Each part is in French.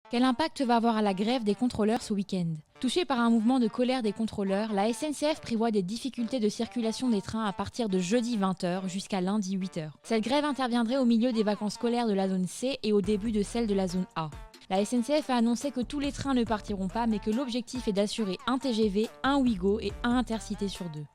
Quel impact va avoir la grève des contrôleurs ce week-end? Touchée par un mouvement de colère des contrôleurs, la SNCF prévoit des difficultés de circulation des trains à partir de jeudi 20h jusqu'à lundi 8h. Cette grève interviendrait au milieu des vacances scolaires de la zone C et au début de celle de la zone A. La SNCF a annoncé que tous les trains ne partiront pas, mais que l'objectif est d'assurer un TGV, un Ouigo et un Intercité sur deux.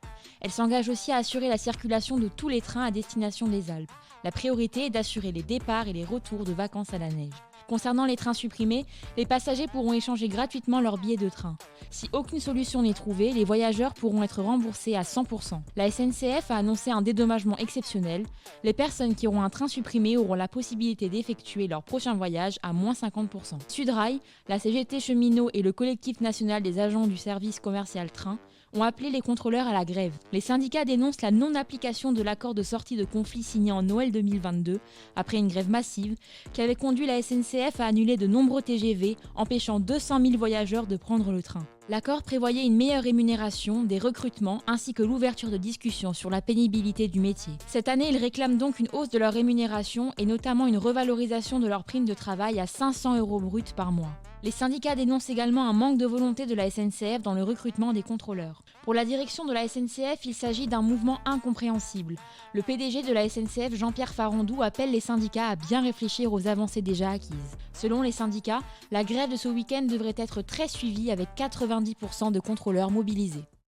Elle s'engage aussi à assurer la circulation de tous les trains à destination des Alpes. La priorité est d'assurer les départs et les retours de vacances à la neige. Concernant les trains supprimés, les passagers pourront échanger gratuitement leurs billets de train. Si aucune solution n'est trouvée, les voyageurs pourront être remboursés à 100%. La SNCF a annoncé un dédommagement exceptionnel. Les personnes qui auront un train supprimé auront la possibilité d'effectuer leur prochain voyage à moins 50%. Sudrail, la CGT Cheminot et le collectif national des agents du service commercial train ont appelé les contrôleurs à la grève. Les syndicats dénoncent la non-application de l'accord de sortie de conflit signé en Noël 2022, après une grève massive, qui avait conduit la SNCF à annuler de nombreux TGV, empêchant 200 000 voyageurs de prendre le train. L'accord prévoyait une meilleure rémunération, des recrutements, ainsi que l'ouverture de discussions sur la pénibilité du métier. Cette année, ils réclament donc une hausse de leur rémunération et notamment une revalorisation de leur prime de travail à 500 € bruts par mois. Les syndicats dénoncent également un manque de volonté de la SNCF dans le recrutement des contrôleurs. Pour la direction de la SNCF, il s'agit d'un mouvement incompréhensible. Le PDG de la SNCF, Jean-Pierre Farandou, appelle les syndicats à bien réfléchir aux avancées déjà acquises. Selon les syndicats, la grève de ce week-end devrait être très suivie avec 90% de contrôleurs mobilisés.